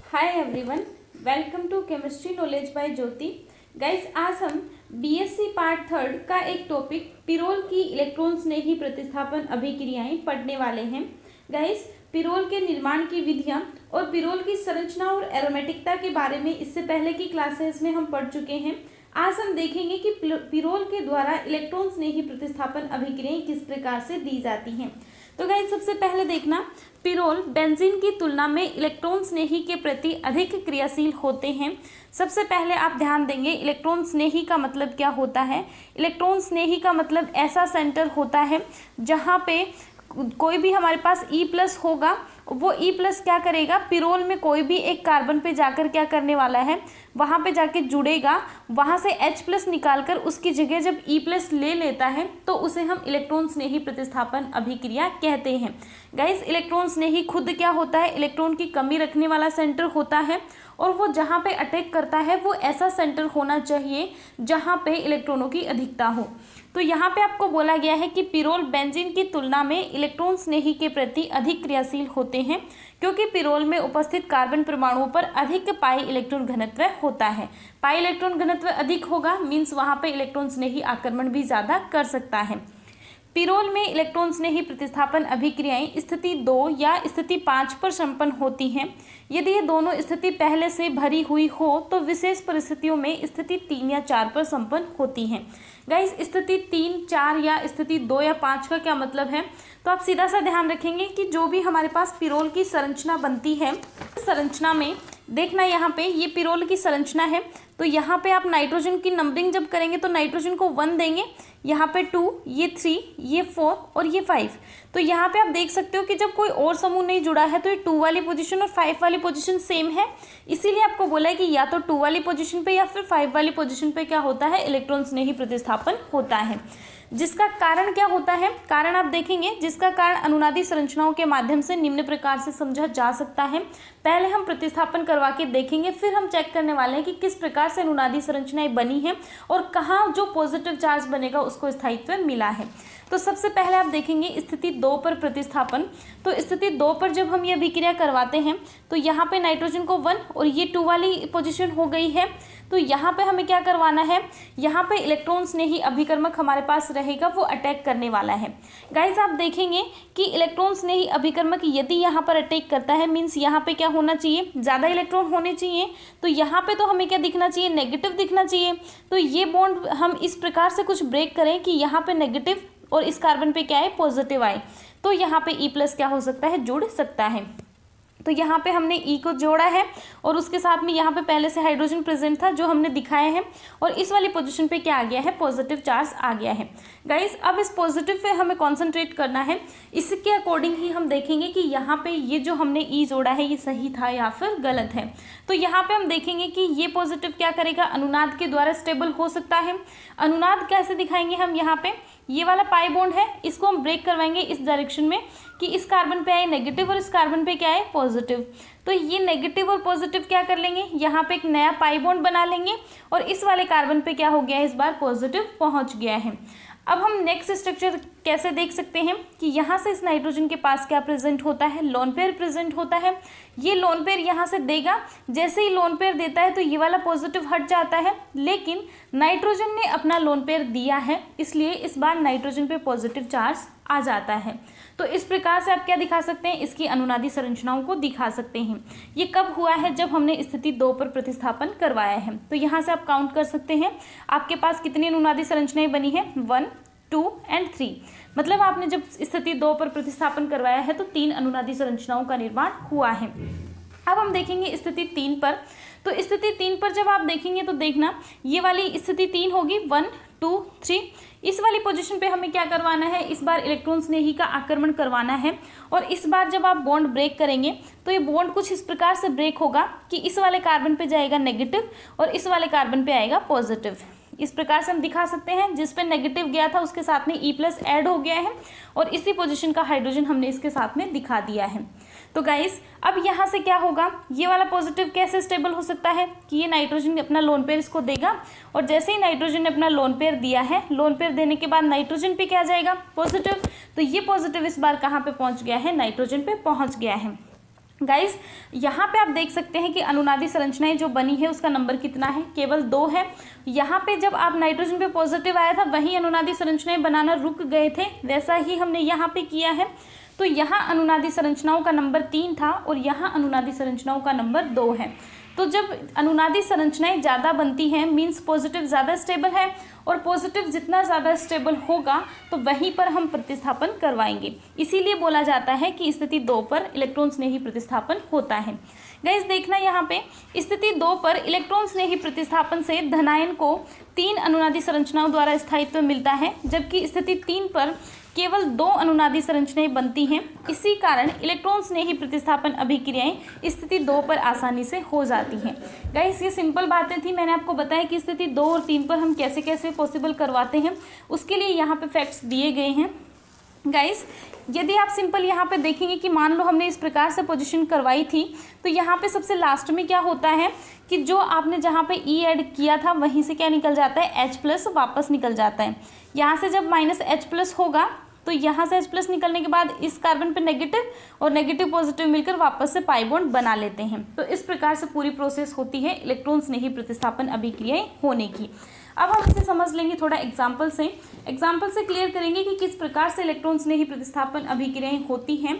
Hi everyone, welcome to chemistry knowledge by Jyoti. Guys, आज हम BSc part 3 का एक टॉपिक पिरोल की इलेक्ट्रॉन स्नेही प्रतिस्थापन अभिक्रियाएं पढ़ने वाले हैं। गाइस, पिरोल के निर्माण की विधियां और पिरोल की संरचना और एरोमेटिकता के बारे में इससे पहले की क्लासेस में हम पढ़ चुके हैं। आज हम देखेंगे कि पिरोल के द्वारा इलेक्ट्रॉन स्नेही प्रतिस्थापन अभिक्रियाएं किस प्रकार से दी जाती हैं। तो गाइस, सबसे पहले देखना, पिरोल बेंजीन की तुलना में इलेक्ट्रॉन स्नेही के प्रति अधिक क्रियाशील होते हैं। सबसे पहले आप ध्यान देंगे, इलेक्ट्रॉन स्नेही का मतलब क्या होता है। इलेक्ट्रॉन स्नेही का मतलब ऐसा सेंटर होता है जहाँ पे कोई भी हमारे पास E+ होगा, वो E+ क्या करेगा, पिरोल में कोई भी एक कार्बन पे जाकर क्या करने वाला है, वहाँ पे जाके जुड़ेगा, वहाँ से H+ निकालकर उसकी जगह जब E+ ले लेता है तो उसे हम इलेक्ट्रॉन स्नेही प्रतिस्थापन अभिक्रिया कहते हैं। गाइस, इलेक्ट्रॉन स्नेही खुद क्या होता है, इलेक्ट्रॉन की कमी रखने वाला सेंटर होता है और वो जहाँ पे अटैक करता है वो ऐसा सेंटर होना चाहिए जहाँ पे इलेक्ट्रॉनों की अधिकता हो। तो यहाँ पे आपको बोला गया है कि पिरोल बेंजीन की तुलना में इलेक्ट्रॉन स्नेही के प्रति अधिक क्रियाशील होते हैं क्योंकि पिरोल में उपस्थित कार्बन परमाणुओं पर अधिक पाई इलेक्ट्रॉन घनत्व होता है। पाई इलेक्ट्रॉन घनत्व अधिक होगा मीन्स वहाँ पे इलेक्ट्रॉन स्नेही आक्रमण भी ज़्यादा कर सकता है। पिरोल में इलेक्ट्रॉन स्नेही प्रतिस्थापन अभिक्रियाएं स्थिति 2 या स्थिति 5 पर संपन्न होती हैं। यदि ये दोनों स्थिति पहले से भरी हुई हो तो विशेष परिस्थितियों में स्थिति 3 या 4 पर संपन्न होती हैं। गाइस, स्थिति 3, 4 या स्थिति 2 या 5 का क्या मतलब है, तो आप सीधा सा ध्यान रखेंगे कि जो भी हमारे पास पिरोल की संरचना बनती है, संरचना में देखना, यहाँ पे ये पिरोल की संरचना है तो यहाँ पे आप नाइट्रोजन की नंबरिंग जब करेंगे तो नाइट्रोजन को 1 देंगे, यहाँ पे 2, ये 3, ये 4 और ये 5। तो यहाँ पे आप देख सकते हो कि जब कोई और समूह नहीं जुड़ा है तो ये 2 वाली पोजीशन और 5 वाली पोजीशन सेम है। इसीलिए आपको बोला है कि या तो 2 वाली पोजीशन पे या फिर 5 वाली पोजीशन पे क्या होता है, इलेक्ट्रॉन स्नेही प्रतिस्थापन होता है। जिसका कारण क्या होता है, कारण आप देखेंगे, जिसका कारण अनुनादी संरचनाओं के माध्यम से निम्न प्रकार से समझा जा सकता है। पहले हम प्रतिस्थापन करवा के देखेंगे, फिर हम चेक करने वाले हैं कि किस प्रकार से अनुनादी संरचनाएं बनी हैं और कहाँ जो पॉजिटिव चार्ज बनेगा उसको स्थायित्व मिला है। तो सबसे पहले आप देखेंगे स्थिति 2 पर प्रतिस्थापन। तो स्थिति 2 पर जब हम ये अभिक्रिया करवाते हैं तो यहाँ पे नाइट्रोजन को 1 और ये 2 वाली पोजीशन हो गई है। तो यहाँ पे हमें क्या करवाना है, यहाँ पे इलेक्ट्रॉन स्नेही अभिकर्मक हमारे पास रहेगा, वो अटैक करने वाला है। गाइज, आप देखेंगे कि इलेक्ट्रॉन स्नेही अभिकर्मक यदि यहाँ पर अटैक करता है मीन्स यहाँ पे क्या होना चाहिए, ज़्यादा इलेक्ट्रॉन होने चाहिए। तो यहाँ पे तो हमें क्या दिखना चाहिए, नेगेटिव दिखना चाहिए। तो ये बॉन्ड हम इस प्रकार से कुछ ब्रेक करें कि यहाँ पे नेगेटिव और इस कार्बन पे क्या है, पॉजिटिव आए, तो यहाँ पे E+ क्या हो सकता है, जुड़ सकता है। तो यहाँ पे हमने E को जोड़ा है और उसके साथ में यहाँ पे पहले से हाइड्रोजन प्रेजेंट था जो हमने दिखाया है और इस वाली पोजीशन पे क्या आ गया है, पॉजिटिव चार्ज आ गया है। गाइस, अब इस पॉजिटिव पे हमें कॉन्सेंट्रेट करना है। इसके अकॉर्डिंग ही हम देखेंगे कि यहाँ पे ये जो हमने E जोड़ा है ये सही था या फिर गलत है। तो यहाँ पे हम देखेंगे कि ये पॉजिटिव क्या करेगा, अनुनाद के द्वारा स्टेबल हो सकता है। अनुनाद कैसे दिखाएंगे हम, यहाँ पे ये वाला पाई बॉन्ड है, इसको हम ब्रेक करवाएंगे इस डायरेक्शन में कि इस कार्बन पे आए नेगेटिव और इस कार्बन पे क्या है, पॉजिटिव। तो ये नेगेटिव और पॉजिटिव क्या कर लेंगे, यहाँ पे एक नया पाई बॉन्ड बना लेंगे और इस वाले कार्बन पे क्या हो गया है, इस बार पॉजिटिव पहुंच गया है। अब हम नेक्स्ट स्ट्रक्चर कैसे देख सकते हैं कि यहाँ से इस नाइट्रोजन के पास क्या प्रेजेंट होता है, लोन पेयर प्रेजेंट होता है। ये लोन पेयर यहाँ से देगा, जैसे ही लोन पेयर देता है तो ये वाला पॉजिटिव हट जाता है, लेकिन नाइट्रोजन ने अपना लोन पेयर दिया है इसलिए इस बार नाइट्रोजन पे पॉजिटिव चार्ज आ जाता है। तो इस प्रकार से आप क्या दिखा सकते हैं, इसकी अनुनादी संरचनाओं को दिखा सकते हैं। ये कब हुआ है, जब हमने स्थिति 2 पर प्रतिस्थापन करवाया है। तो यहाँ से आप काउंट कर सकते हैं आपके पास कितनी अनुनादी संरचनाएं बनी है, 1, 2 एंड 3। मतलब आपने जब स्थिति 2 पर प्रतिस्थापन करवाया है तो 3 अनुनादी संरचनाओं का निर्माण हुआ है। अब हम देखेंगे स्थिति 3 पर। तो स्थिति 3 पर जब आप देखेंगे तो देखना, ये वाली स्थिति 3 होगी, 1, 2, 3। इस वाली पोजीशन पे हमें क्या करवाना है, इस बार इलेक्ट्रॉन स्नेही का आक्रमण करवाना है और इस बार जब आप बॉन्ड ब्रेक करेंगे तो ये बॉन्ड कुछ इस प्रकार से ब्रेक होगा कि इस वाले कार्बन पे जाएगा नेगेटिव और इस वाले कार्बन पे आएगा पॉजिटिव। इस प्रकार से हम दिखा सकते हैं, जिस पे नेगेटिव गया था उसके साथ में E+ ऐड हो गया है और इसी पोजीशन का हाइड्रोजन हमने इसके साथ में दिखा दिया है। तो गाइस, अब यहाँ से क्या होगा, ये वाला पॉजिटिव कैसे स्टेबल हो सकता है कि ये नाइट्रोजन अपना लोन पेयर इसको देगा और जैसे ही नाइट्रोजन ने अपना लोन पेयर दिया है, लोन पेयर देने के बाद नाइट्रोजन पे क्या जाएगा, पॉजिटिव। तो ये पॉजिटिव इस बार कहाँ पे पहुँच गया है, नाइट्रोजन पे पहुँच गया है। गाइस यहाँ पे आप देख सकते हैं कि अनुनादी संरचनाएं जो बनी है उसका नंबर कितना है, केवल 2 है। यहाँ पे जब आप नाइट्रोजन पे पॉजिटिव आया था वहीं अनुनादी संरचनाएं बनाना रुक गए थे, वैसा ही हमने यहाँ पे किया है। तो यहाँ अनुनादी संरचनाओं का नंबर 3 था और यहाँ अनुनादी संरचनाओं का नंबर 2 है। तो जब अनुनादी संरचनाएं ज़्यादा बनती हैं मीन्स पॉजिटिव ज़्यादा स्टेबल है, और पॉजिटिव जितना ज़्यादा स्टेबल होगा तो वहीं पर हम प्रतिस्थापन करवाएंगे। इसीलिए बोला जाता है कि स्थिति 2 पर इलेक्ट्रॉन स्नेही प्रतिस्थापन होता है। गाइस देखना यहाँ पे स्थिति 2 पर इलेक्ट्रॉन स्नेही प्रतिस्थापन से धनायन को 3 अनुनादी संरचनाओं द्वारा स्थायित्व मिलता है, जबकि स्थिति 3 पर केवल 2 अनुनादी संरचनाएं बनती हैं। इसी कारण इलेक्ट्रॉन स्नेही प्रतिस्थापन अभिक्रियाएं स्थिति 2 पर आसानी से हो जाती हैं। गाइस ये सिंपल बातें थी, मैंने आपको बताया कि स्थिति 2 और 3 पर हम कैसे कैसे पॉसिबल करवाते हैं, उसके लिए यहाँ पे फैक्ट्स दिए गए हैं। गाइस यदि आप सिंपल यहाँ पे देखेंगे कि मान लो हमने इस प्रकार से पोजीशन करवाई थी, तो यहाँ पे सबसे लास्ट में क्या होता है कि जो आपने जहाँ पे ई ऐड किया था वहीं से क्या निकल जाता है, H+ वापस निकल जाता है। यहाँ से जब -H+ होगा तो यहाँ से H+ निकलने के बाद इस कार्बन पे नेगेटिव और नेगेटिव पॉजिटिव मिलकर वापस से पाई बॉन्ड बना लेते हैं। तो इस प्रकार से पूरी प्रोसेस होती है इलेक्ट्रॉन स्नेही प्रतिस्थापन अभिक्रियाएं होने की। अब हम इसे समझ लेंगे थोड़ा एग्जाम्पल से क्लियर करेंगे कि किस प्रकार से इलेक्ट्रॉन स्नेही प्रतिस्थापन अभिक्रियाएं होती हैं।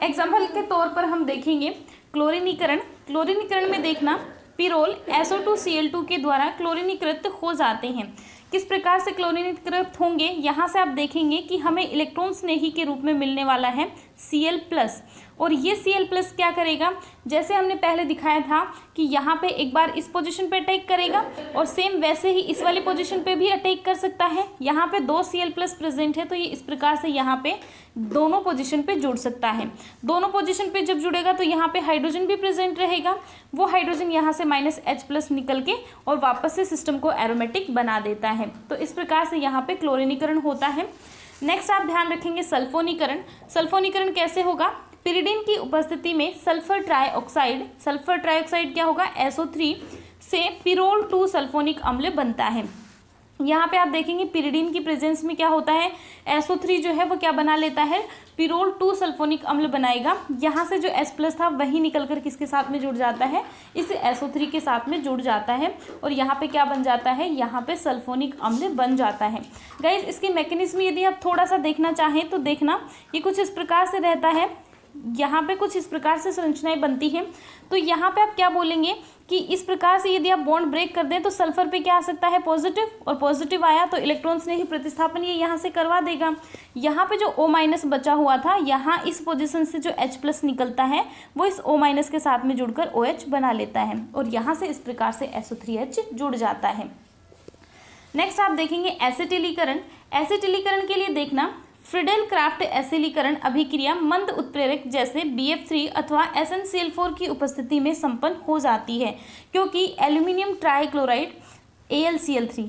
एग्जाम्पल के तौर पर हम देखेंगे क्लोरीनीकरण में देखना पिरोल SO2Cl2 के द्वारा क्लोरीनीकृत हो जाते हैं। किस प्रकार से क्लोरीनीकृत होंगे, यहाँ से आप देखेंगे कि हमें इलेक्ट्रॉन स्नेही के रूप में मिलने वाला है Cl+, और ये Cl+ क्या करेगा, जैसे हमने पहले दिखाया था कि यहाँ पे एक बार इस पोजीशन पे अटैक करेगा और सेम वैसे ही इस वाली पोजीशन पे भी अटैक कर सकता है। यहाँ पे 2 Cl+ प्रेजेंट है तो ये इस प्रकार से यहाँ पे दोनों पोजीशन पे जुड़ सकता है। दोनों पोजीशन पे जब जुड़ेगा तो यहाँ पे हाइड्रोजन भी प्रेजेंट रहेगा, वो हाइड्रोजन यहाँ से -H+ निकल के और वापस से सिस्टम को एरोमेटिक बना देता है। तो इस प्रकार से यहाँ पे क्लोरीनीकरण होता है। नेक्स्ट आप ध्यान रखेंगे सल्फोनीकरण कैसे होगा, पिरिडीन की उपस्थिति में सल्फर ट्राइऑक्साइड क्या होगा, SO3 से पिरोल 2 सल्फोनिक अम्ल बनता है। यहाँ पे आप देखेंगे पिरिडीन की प्रेजेंस में क्या होता है, SO3 जो है वो क्या बना लेता है, पिरोल 2 सल्फोनिक अम्ल बनाएगा। यहाँ से जो H+ था वही निकलकर किसके साथ में जुड़ जाता है, इस SO3 के साथ में जुड़ जाता है और यहाँ पे क्या बन जाता है, यहाँ पे सल्फोनिक अम्ल बन जाता है। गाइज इसकी मैकेनिज्म यदि आप थोड़ा सा देखना चाहें तो देखना ये कुछ इस प्रकार से रहता है, यहाँ पे कुछ इस प्रकार से संरचनाएं बनती हैं। तो यहाँ पे आप क्या बोलेंगे कि इस प्रकार से यदि आप बॉन्ड ब्रेक कर दें तो सल्फर पे क्या आ सकता है, पॉजिटिव, और पॉजिटिव आया तो इलेक्ट्रॉन स्नेही प्रतिस्थापन ये यहाँ से करवा देगा। यहाँ पे जो O- बचा हुआ था, यहाँ इस पोजीशन से जो H+ निकलता है वो इस O- के साथ में जुड़कर OH बना लेता है और यहाँ से इस प्रकार से SO3H जुड़ जाता है। नेक्स्ट आप देखेंगे एसिटिलीकरण के लिए देखना फ्रीडेल क्राफ्ट एसिलीकरण अभिक्रिया मंद उत्प्रेरक जैसे BF3 अथवा SnCl4 की उपस्थिति में संपन्न हो जाती है, क्योंकि एल्यूमिनियम ट्राइक्लोराइड AlCl3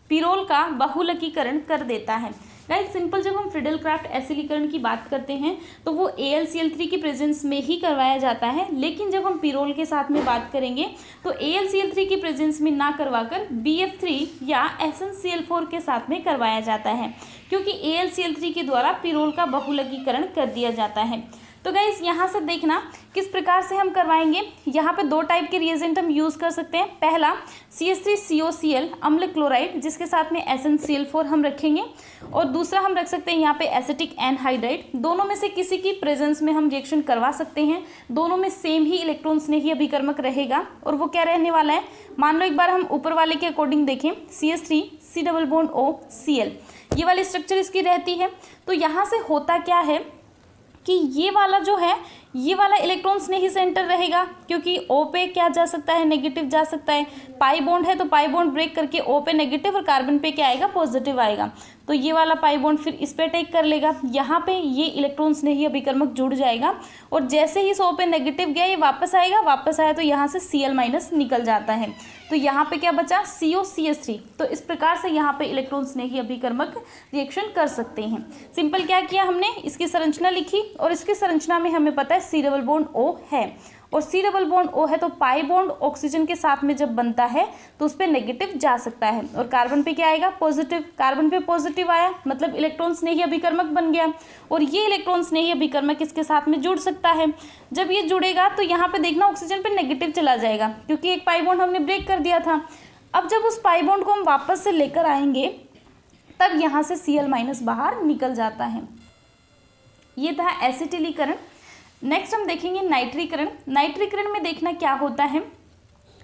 पिरोल का बहुलकीकरण कर देता है। गाइस सिंपल जब हम फ्रीडेल क्राफ्ट एसिलीकरण की बात करते हैं तो वो AlCl3 की प्रेजेंस में ही करवाया जाता है, लेकिन जब हम पिरोल के साथ में बात करेंगे तो AlCl3 की प्रेजेंस में ना करवाकर BF3 या SnCl4 के साथ में करवाया जाता है, क्योंकि AlCl3 के द्वारा पिरोल का बहुलकीकरण कर दिया जाता है। तो गाइस यहाँ से देखना किस प्रकार से हम करवाएंगे। यहाँ पे 2 टाइप के रिएजेंट हम यूज़ कर सकते हैं। पहला CH3COCl अम्ल क्लोराइड जिसके साथ में SnCl4 हम रखेंगे, और दूसरा हम रख सकते हैं यहाँ पे एसिटिक एनहाइड्राइड। दोनों में से किसी की प्रेजेंस में हम रिएक्शन करवा सकते हैं। दोनों में सेम ही इलेक्ट्रॉन स्नेही अभिकर्मक रहेगा और वो क्या रहने वाला है, मान लो एक बार हम ऊपर वाले के अकॉर्डिंग देखें CH3 C++OCl ये वाली स्ट्रक्चर इसकी रहती है। तो यहाँ से होता क्या है कि ये वाला जो है ये वाला इलेक्ट्रॉन स्नेही सेंटर रहेगा, क्योंकि O पे क्या जा सकता है, नेगेटिव जा सकता है। पाई बॉन्ड है तो पाई बॉन्ड ब्रेक करके O पे नेगेटिव और कार्बन पे क्या आएगा, पॉजिटिव आएगा। तो ये वाला पाई बॉन्ड फिर इस पे अटैक कर लेगा, यहाँ पे ये इलेक्ट्रॉन स्नेही अभिकर्मक जुड़ जाएगा और जैसे ही इस O पे नेगेटिव गया ये वापस आएगा, वापस आया तो यहाँ से Cl- निकल जाता है। तो यहाँ पे क्या बचा, COCH3। तो इस प्रकार से यहाँ पे इलेक्ट्रॉन स्नेही अभिकर्मक रिएक्शन कर सकते हैं। सिंपल क्या किया हमने, इसकी संरचना लिखी और इसकी संरचना में हमें पता है सी डबल बॉन्ड O है, और सी डबल बॉन्ड O है तो पाई बॉन्ड ऑक्सीजन के साथ में जब बनता है तो उस पर नेगेटिव जा सकता है, और कार्बन पे क्या आएगा, पॉजिटिव। कार्बन पे पॉजिटिव आया मतलब इलेक्ट्रॉन स्नेही अभिकर्मक बन गया, और ये इलेक्ट्रॉन स्नेही अभिकर्मक इसके साथ में जुड़ सकता है। जब ये जुड़ेगा तो यहाँ पे देखना ऑक्सीजन पे नेगेटिव चला जाएगा, क्योंकि एक पाई बॉन्ड हमने ब्रेक कर दिया था। अब जब उस पाई बॉन्ड को हम वापस से लेकर आएंगे तब यहाँ से Cl- बाहर निकल जाता है। ये था एसिटिलीकरण। नेक्स्ट हम देखेंगे नाइट्रीकरण। नाइट्रीकरण में देखना क्या होता है,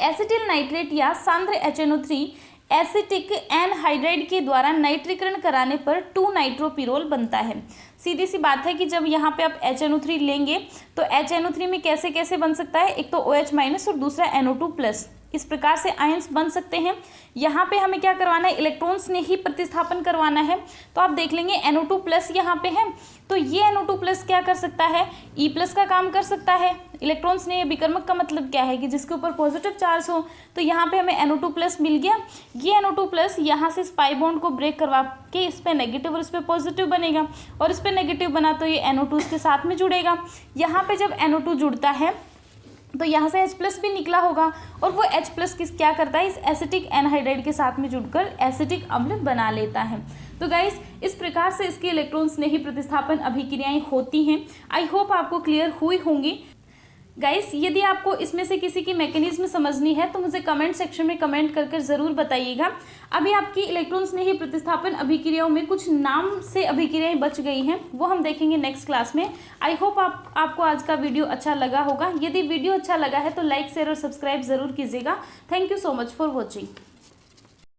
एसिटिल नाइट्रेट या सांद्र HNO3 एसिटिक एनहाइड्राइड के द्वारा नाइट्रीकरण कराने पर 2-नाइट्रोपिरोल बनता है। सीधी सी बात है कि जब यहाँ पे आप HNO3 लेंगे तो HNO3 में कैसे कैसे बन सकता है, एक तो OH- और दूसरा NO2+, इस प्रकार से आयंस बन सकते हैं। यहाँ पे हमें क्या करवाना है, इलेक्ट्रॉन्स ने ही प्रतिस्थापन करवाना है। तो आप देख लेंगे NO2+ यहाँ पे है, तो ये NO2+ क्या कर सकता है, E+ का काम कर सकता है। इलेक्ट्रॉन्स ने अभिकर्मक का मतलब क्या है कि जिसके ऊपर पॉजिटिव चार्ज हो, तो यहाँ पे हमें NO2+ मिल गया। ये NO2+ यहाँ से पाई बॉन्ड को ब्रेक करवा के इस पे नेगेटिव और इस पे पॉजिटिव बनेगा, और इस पे नेगेटिव बना तो ये NO2 के साथ में जुड़ेगा। यहाँ पे जब NO2 जुड़ता है तो यहाँ से H+ भी निकला होगा, और वो H+ क्या करता है, इस एसिटिक एनहाइड्राइड के साथ में जुड़कर एसिटिक अम्ल बना लेता है। तो गाइस इस प्रकार से इसके इलेक्ट्रॉन स्नेही प्रतिस्थापन अभिक्रियाएं होती हैं। आई होप आपको क्लियर हुई होंगी। गाइस यदि आपको इसमें से किसी की मैकेनिज्म समझनी है तो मुझे कमेंट सेक्शन में कमेंट कर ज़रूर बताइएगा। अभी आपकी इलेक्ट्रॉन स्नेही प्रतिस्थापन अभिक्रियाओं में कुछ नाम से अभिक्रियाएं बच गई हैं, वो हम देखेंगे नेक्स्ट क्लास में। आई होप आपको आज का वीडियो अच्छा लगा होगा। यदि वीडियो अच्छा लगा है तो लाइक शेयर और सब्सक्राइब ज़रूर कीजिएगा। Thank you so much for watching.